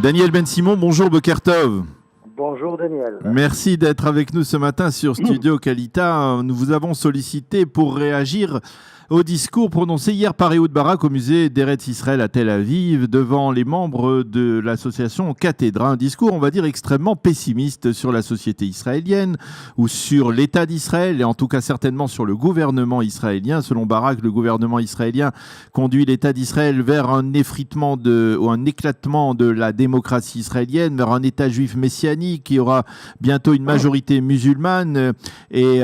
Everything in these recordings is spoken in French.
Daniel Ben-Simon, bonjour Boker Tov. Bonjour Daniel. Merci d'être avec nous ce matin sur Studio Kalita. Nous vous avons sollicité pour réagir au discours prononcé hier par Ehud Barak au musée d'Eretz Israël à Tel Aviv devant les membres de l'association Cathédra. Un discours, on va dire, extrêmement pessimiste sur la société israélienne ou sur l'État d'Israël et en tout cas certainement sur le gouvernement israélien. Selon Barak, le gouvernement israélien conduit l'État d'Israël vers un effritement ou un éclatement de la démocratie israélienne, vers un État juif messianique qui aura bientôt une majorité musulmane. Et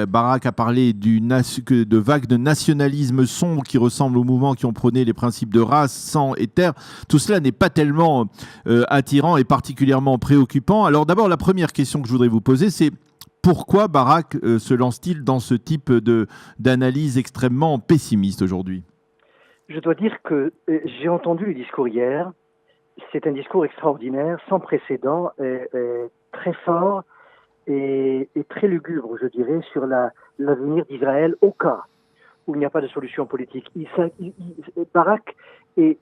Barak a parlé de vagues de nationalisme sombre qui ressemble aux mouvements qui ont prôné les principes de race, sang et terre. Tout cela n'est pas tellement attirant et particulièrement préoccupant. Alors d'abord, la première question que je voudrais vous poser, c'est pourquoi Barak se lance-t-il dans ce type d'analyse extrêmement pessimiste aujourd'hui ? Je dois dire que j'ai entendu le discours hier. C'est un discours extraordinaire, sans précédent, très fort et très lugubre, je dirais, sur l'avenir d'Israël au cas où il n'y a pas de solution politique. Barak et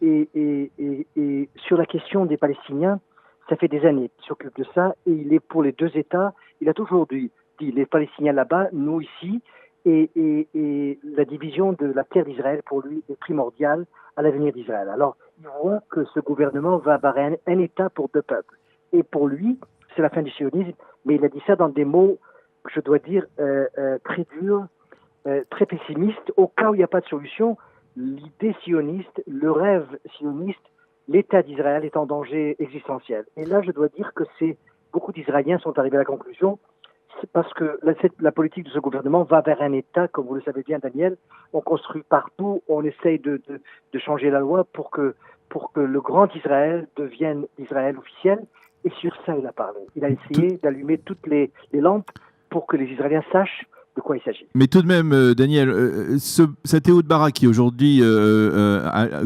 sur la question des Palestiniens, ça fait des années qu'il s'occupe de ça et il est pour les deux États. Il a toujours dit les Palestiniens là-bas, nous ici, et la division de la terre d'Israël pour lui est primordiale à l'avenir d'Israël. Alors, il voit que ce gouvernement va avoir un État pour deux peuples. Et pour lui, c'est la fin du sionisme, mais il a dit ça dans des mots, je dois dire, très durs, très pessimistes. Au cas où il n'y a pas de solution, l'idée sioniste, le rêve sioniste, l'État d'Israël est en danger existentiel. Et là, je dois dire que beaucoup d'Israéliens sont arrivés à la conclusion, c'est parce que la politique de ce gouvernement va vers un État, comme vous le savez bien, Daniel. On construit partout, on essaye de changer la loi pour que le grand Israël devienne Israël officiel. Et sur ça, il a parlé. Il a essayé d'allumer toutes les lampes pour que les Israéliens sachent de quoi il s'agit. Mais tout de même, Daniel, cet Ehud Barak qui aujourd'hui,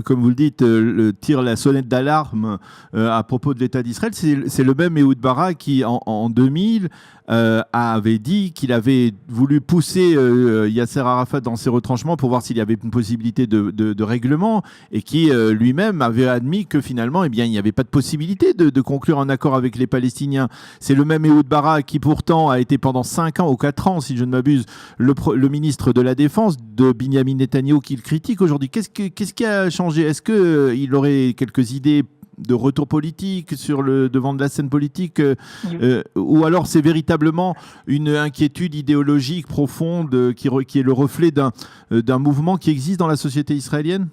comme vous le dites, tire la sonnette d'alarme à propos de l'État d'Israël, c'est le même Ehud Barak qui, en 2000, avait dit qu'il avait voulu pousser Yasser Arafat dans ses retranchements pour voir s'il y avait une possibilité de règlement et qui lui-même avait admis que finalement, eh bien, il n'y avait pas de possibilité de conclure un accord avec les Palestiniens. C'est le même Ehud Barak qui pourtant a été pendant 5 ans ou 4 ans, si je ne m'abuse, le ministre de la Défense de Binyamin Netanyahou qui le critique aujourd'hui. Qu'est-ce qui a changé ? Est-ce qu'il aurait quelques idées de retour politique sur le devant de la scène politique ou alors c'est véritablement une inquiétude idéologique profonde qui est le reflet d'un mouvement qui existe dans la société israélienne ?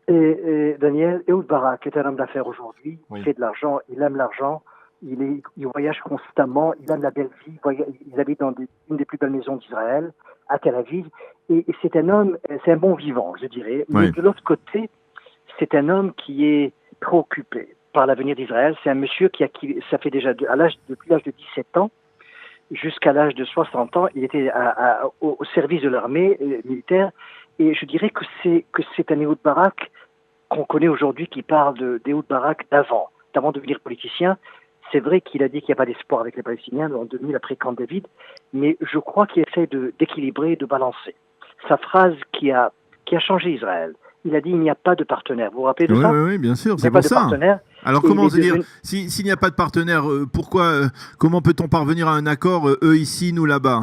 Et Daniel, Ehud Barak est un homme d'affaires aujourd'hui, il fait de l'argent, il aime l'argent, il voyage constamment, il aime la belle vie, il habite dans une des plus belles maisons d'Israël, à Tel Aviv, et c'est un homme, c'est un bon vivant, je dirais, mais de l'autre côté, c'est un homme qui est préoccupé par l'avenir d'Israël. C'est un monsieur ça fait déjà depuis l'âge de 17 ans jusqu'à l'âge de 60 ans, il était au service de l'armée militaire. Et je dirais que c'est un Ehud Barak qu'on connaît aujourd'hui qui parle d'Ehud Barak d'avant de devenir politicien. C'est vrai qu'il a dit qu'il n'y a pas d'espoir avec les Palestiniens en 2000 après Camp David, mais je crois qu'il essaie d'équilibrer, de balancer. Sa phrase qui a changé Israël. Il a dit il n'y a pas de partenaire. Vous vous rappelez de ça ? Oui, bien sûr, c'est pour ça. Alors comment se dire, s'il n'y a pas de partenaire, comment peut-on parvenir à un accord, eux ici, nous là-bas ?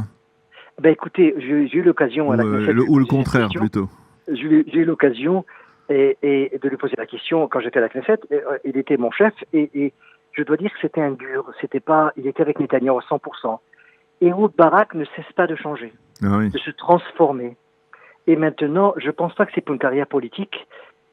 Ben écoutez, j'ai eu l'occasion à la Knesset... Ou le contraire, plutôt. J'ai eu l'occasion et de lui poser la question quand j'étais à la Knesset. Il était mon chef et je dois dire que c'était un dur. Il était avec Netanyahou à 100%. Et Ehud Barak ne cesse pas de changer, de se transformer. Et maintenant, je ne pense pas que c'est pour une carrière politique.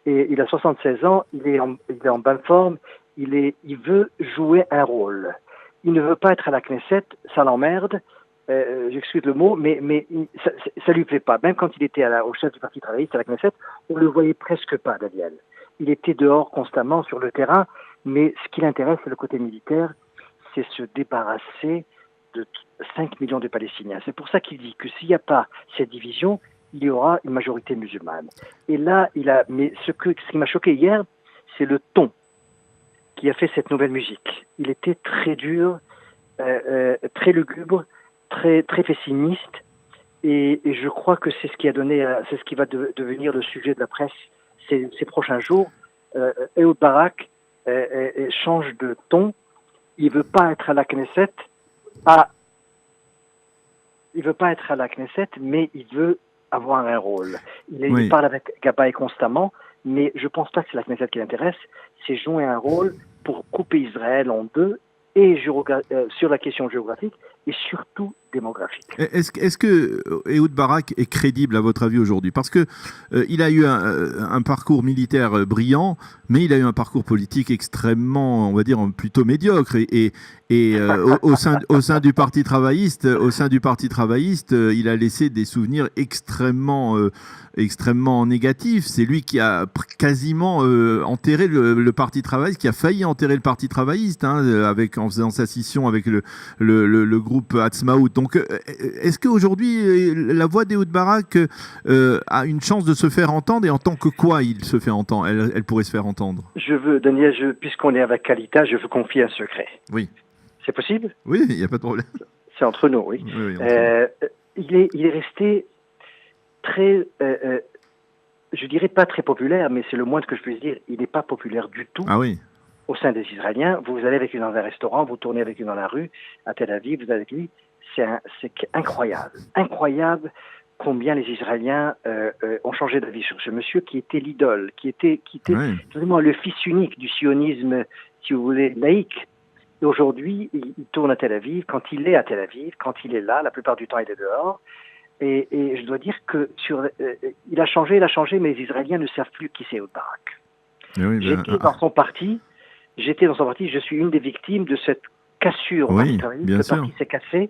Et il a 76 ans, il est en bonne forme, il veut jouer un rôle. Il ne veut pas être à la Knesset, ça l'emmerde, j'excuse le mot, mais ça lui plaît pas. Même quand il était au chef du Parti travailliste à la Knesset, on le voyait presque pas, Daniel. Il était dehors constamment sur le terrain, mais ce qui l'intéresse, c'est le côté militaire, c'est se débarrasser de 5 millions de Palestiniens. C'est pour ça qu'il dit que s'il n'y a pas cette division, il y aura une majorité musulmane. Et là, mais ce qui m'a choqué hier, c'est le ton qui a fait cette nouvelle musique. Il était très dur, très lugubre, très pessimiste, et je crois que c'est ce qui va devenir le sujet de la presse ces prochains jours. Ehud Barak change de ton. Il veut pas être à la Knesset. Il veut pas être à la Knesset, mais il veut avoir un rôle. Il parle avec Gabay constamment, mais je pense pas que c'est la Knesset qui l'intéresse. C'est jouer un rôle pour couper Israël en deux, et sur la question géographique et surtout démographique. Est-ce que Ehud Barak est crédible à votre avis aujourd'hui? Parce que il a eu un parcours militaire brillant, mais il a eu un parcours politique extrêmement, on va dire, plutôt médiocre. Au sein du Parti travailliste, il a laissé des souvenirs extrêmement négatifs. C'est lui qui a quasiment enterré le Parti travailliste, qui a failli enterrer le Parti travailliste, en faisant sa scission avec le groupe Atzmaout. Donc, est-ce qu'aujourd'hui, la voix d'Ehud Barak a une chance de se faire entendre, et en tant que quoi il se fait entendre, elle pourrait se faire entendre? Daniel, puisqu'on est avec Kalita, je veux confier un secret. Oui. C'est possible? Oui, il n'y a pas de problème. C'est entre nous, oui. Il est resté très, je dirais pas très populaire, mais c'est le moins que je puisse dire. Il n'est pas populaire du tout. Ah oui. Au sein des Israéliens. Vous allez avec lui dans un restaurant, vous tournez avec lui dans la rue, à Tel Aviv, vous êtes avec lui. C'est incroyable. Incroyable combien les Israéliens ont changé d'avis sur ce monsieur qui était l'idole, qui était vraiment le fils unique du sionisme, si vous voulez, laïque. Et aujourd'hui, il tourne à Tel Aviv. Quand il est à Tel Aviv, quand il est là, la plupart du temps, il est dehors. Et je dois dire que il a changé, mais les Israéliens ne savent plus qui c'est Ehud Barak. J'étais dans son parti, je suis une des victimes de cette cassure. Oui, bien sûr. Le parti s'est cassé.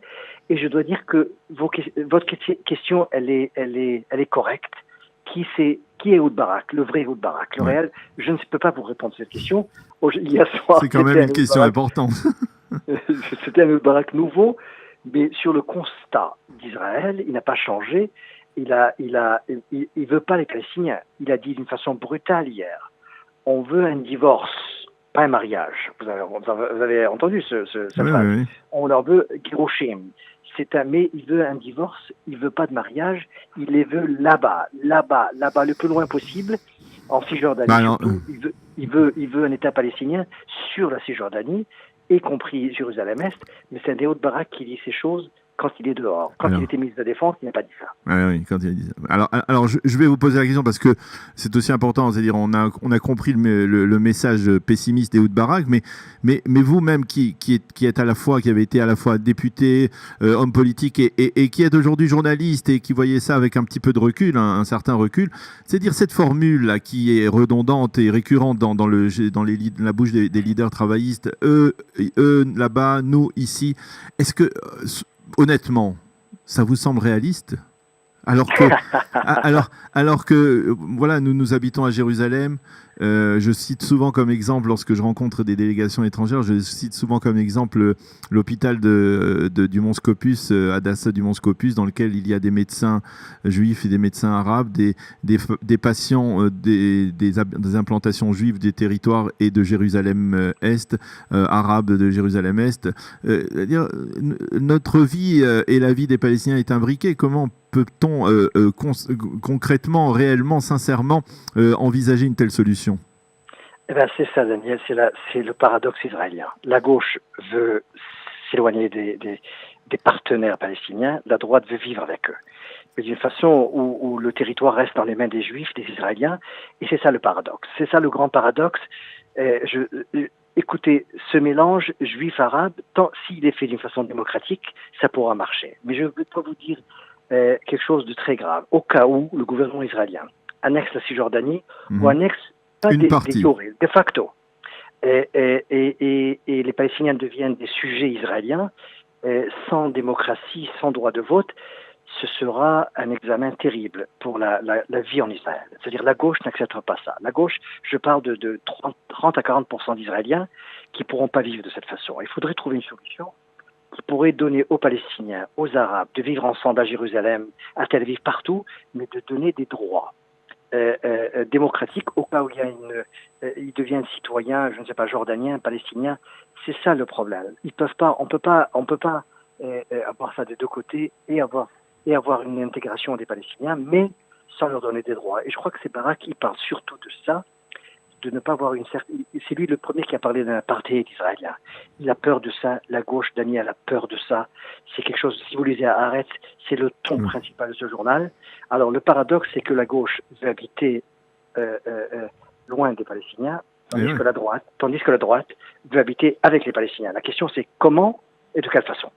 Et je dois dire que votre question, elle est correcte. Qui est Ehud Barak, le vrai Ehud Barak, le réel? Je ne peux pas vous répondre à cette question. C'est quand même une question importante. C'était un Ehud Barak nouveau, mais sur le constat d'Israël, il n'a pas changé. Il veut pas les Palestiniens. Il a dit d'une façon brutale hier, on veut un divorce, pas un mariage. Vous avez entendu cette phrase. Oui. On leur veut Giroshim. Mais il veut un divorce, il veut pas de mariage, il les veut là-bas, le plus loin possible, en Cisjordanie. Il veut un État palestinien sur la Cisjordanie, y compris Jérusalem-Est, mais c'est un Ehud Barak qui dit ces choses quand il est dehors. Quand il était ministre de la Défense, il n'a pas dit ça. Oui, quand il a dit ça. Alors je vais vous poser la question parce que c'est aussi important, c'est-à-dire on a compris le message pessimiste d'Ehud Barak, mais vous-même qui avez été à la fois député, homme politique et qui êtes aujourd'hui journaliste et qui voyez ça avec un petit peu de recul, un certain recul, c'est-à-dire cette formule là qui est redondante et récurrente dans la bouche des leaders travaillistes, eux là-bas, nous ici, est-ce que honnêtement, ça vous semble réaliste? Alors que voilà, nous habitons à Jérusalem. Je cite souvent comme exemple, lorsque je rencontre des délégations étrangères, je cite souvent comme exemple l'hôpital du Mont Scopus, Hadassah du Mont Scopus, dans lequel il y a des médecins juifs et des médecins arabes, des patients des implantations juives des territoires et de Jérusalem-Est, arabes de Jérusalem-Est. C'est-à-dire, notre vie et la vie des Palestiniens est imbriquée. Comment peut-on concrètement, réellement, sincèrement envisager une telle solution? C'est ça, Daniel, c'est le paradoxe israélien. La gauche veut s'éloigner des partenaires palestiniens, la droite veut vivre avec eux. Mais d'une façon où le territoire reste dans les mains des Juifs, des Israéliens, et c'est ça le paradoxe. C'est ça le grand paradoxe. Écoutez, ce mélange juif-arabe, s'il est fait d'une façon démocratique, ça pourra marcher. Mais je ne veux pas vous dire quelque chose de très grave. Au cas où le gouvernement israélien annexe la Cisjordanie ou annexe pas une partie de facto, et les Palestiniens deviennent des sujets israéliens sans démocratie, sans droit de vote, ce sera un examen terrible pour la vie en Israël. C'est-à-dire la gauche n'acceptera pas ça. La gauche, je parle de 30 à 40% d'Israéliens qui ne pourront pas vivre de cette façon. Il faudrait trouver une solution qui pourrait donner aux Palestiniens, aux Arabes, de vivre ensemble à Jérusalem, à Tel Aviv, partout, mais de donner des droits démocratiques au cas où ils deviennent citoyens, je ne sais pas, jordaniens, palestiniens. C'est ça le problème. On peut pas avoir ça des deux côtés et avoir une intégration des Palestiniens, mais sans leur donner des droits. Et je crois que c'est Barak qui parle surtout de ça. de ne pas avoir une certaine... C'est lui le premier qui a parlé d'un apartheid israélien. Il a peur de ça. La gauche, Daniel, a peur de ça. C'est quelque chose, si vous lisez à Haaretz, c'est le ton principal de ce journal. Alors, le paradoxe, c'est que la gauche veut habiter loin des Palestiniens, tandis que la droite veut habiter avec les Palestiniens. La question, c'est comment et de quelle façon.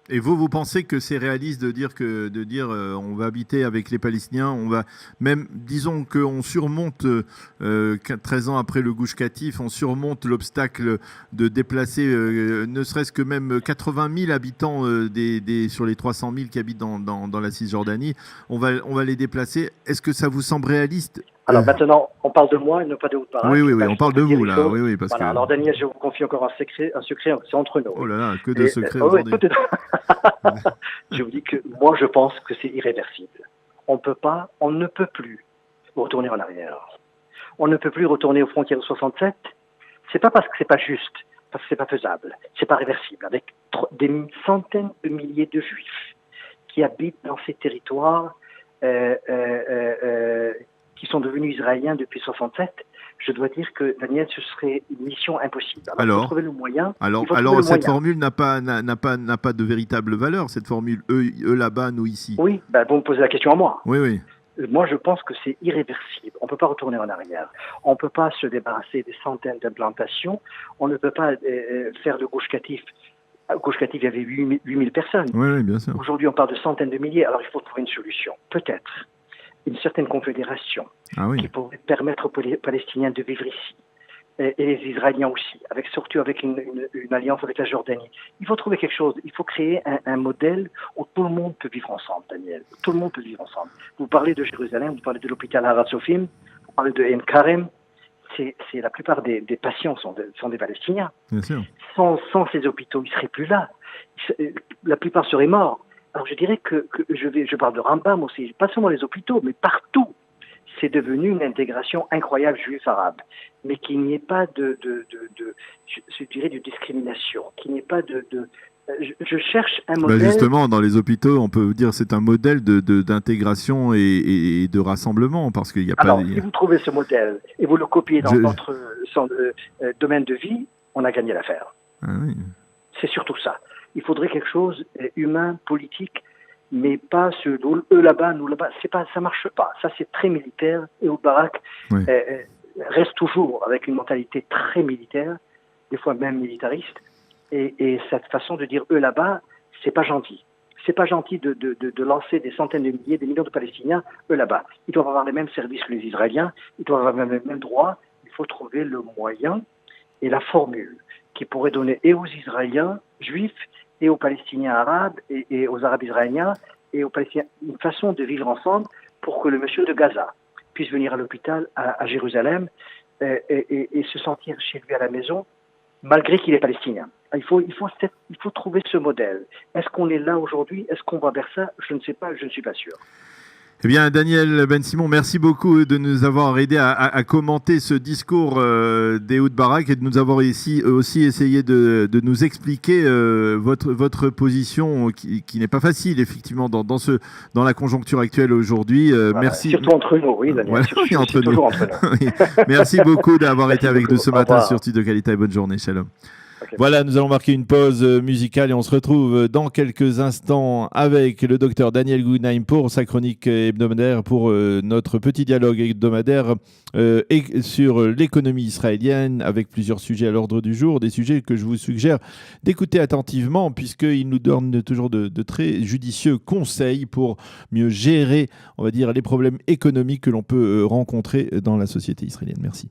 Et vous pensez que c'est réaliste de dire on va habiter avec les Palestiniens, on va même, disons qu'on surmonte 13 ans après le Gush Katif, on surmonte l'obstacle de déplacer ne serait-ce que même 80 000 habitants sur les 300 000 qui habitent dans la Cisjordanie, on va les déplacer. Est-ce que ça vous semble réaliste? Alors maintenant, on parle de moi et non pas de Ehud Barak. Oui, on parle de vous là. Oui, parce que... Alors Daniel, je vous confie encore un secret, c'est entre nous. Oh là là, que de secrets aujourd'hui. Je vous dis que moi, je pense que c'est irréversible. On ne peut plus retourner en arrière. On ne peut plus retourner aux frontières de 67. C'est pas parce que c'est pas juste, parce que c'est pas faisable. C'est pas réversible. Avec des centaines de milliers de Juifs qui habitent dans ces territoires. Qui sont devenus israéliens depuis 67, je dois dire que, Daniel, ce serait une mission impossible. Alors il faut trouver le moyen. Alors cette formule n'a pas de véritable valeur, cette formule eux là-bas, nous ici. Oui, vous me posez la question à moi. Oui. Moi, je pense que c'est irréversible. On ne peut pas retourner en arrière. On ne peut pas se débarrasser des centaines d'implantations. On ne peut pas faire le Gush Katif. Gush Katif, il y avait 8000 personnes. Oui, bien sûr. Aujourd'hui, on parle de centaines de milliers. Alors, il faut trouver une solution. Peut-être une certaine confédération qui pourrait permettre aux Palestiniens de vivre ici, et les Israéliens aussi, surtout avec une alliance avec la Jordanie. Il faut trouver quelque chose, il faut créer un modèle où tout le monde peut vivre ensemble, Daniel. Tout le monde peut vivre ensemble. Vous parlez de Jérusalem, vous parlez de l'hôpital Har HaTzofim, vous parlez de Ein Karem. C'est la plupart des patients sont des Palestiniens. Bien sûr. Sans ces hôpitaux, ils ne seraient plus là. La plupart seraient morts. Alors je dirais que je parle de Rambam aussi, pas seulement les hôpitaux, mais partout. C'est devenu une intégration incroyable juif-arabe, mais qu'il n'y ait pas de discrimination, qu'il n'y ait pas je cherche un modèle... justement, dans les hôpitaux, on peut dire que c'est un modèle d'intégration et de rassemblement, parce qu'il n'y a Alors, pas... si vous trouvez ce modèle et vous le copiez dans votre domaine de vie, on a gagné l'affaire. Ah oui. C'est surtout ça. Il faudrait quelque chose humain, politique, mais pas eux là-bas, nous là-bas. Ça marche pas. Ça, c'est très militaire. Et Ehud Barak reste toujours avec une mentalité très militaire, des fois même militariste. Et cette façon de dire eux là-bas, c'est pas gentil. C'est pas gentil de lancer des centaines de milliers, des millions de Palestiniens eux là-bas. Ils doivent avoir les mêmes services que les Israéliens. Ils doivent avoir les mêmes droits. Il faut trouver le moyen et la formule qui pourrait donner et aux Israéliens juifs et aux Palestiniens arabes et aux Arabes israéliens et aux Palestiniens une façon de vivre ensemble pour que le monsieur de Gaza puisse venir à l'hôpital à Jérusalem et se sentir chez lui à la maison malgré qu'il est palestinien. Il faut trouver ce modèle. Est-ce qu'on est là aujourd'hui? Est-ce qu'on va vers ça? Je ne sais pas, je ne suis pas sûr. Eh bien, Daniel Ben-Simon, merci beaucoup de nous avoir aidé à commenter ce discours d'Ehud Barak et de nous avoir aussi essayé de nous expliquer votre position qui n'est pas facile, effectivement, dans la conjoncture actuelle aujourd'hui. Voilà, merci. Surtout entre nous, oui, Daniel. Voilà, surtout entre nous. Entre nous. Oui. Merci beaucoup d'avoir été avec nous ce matin sur Studio Kalita et bonne journée. Shalom. Okay. Voilà, nous allons marquer une pause musicale et on se retrouve dans quelques instants avec le docteur Daniel Guggenheim pour sa chronique hebdomadaire, pour notre petit dialogue hebdomadaire sur l'économie israélienne avec plusieurs sujets à l'ordre du jour, des sujets que je vous suggère d'écouter attentivement puisqu'ils nous donnent toujours de très judicieux conseils pour mieux gérer, on va dire, les problèmes économiques que l'on peut rencontrer dans la société israélienne. Merci.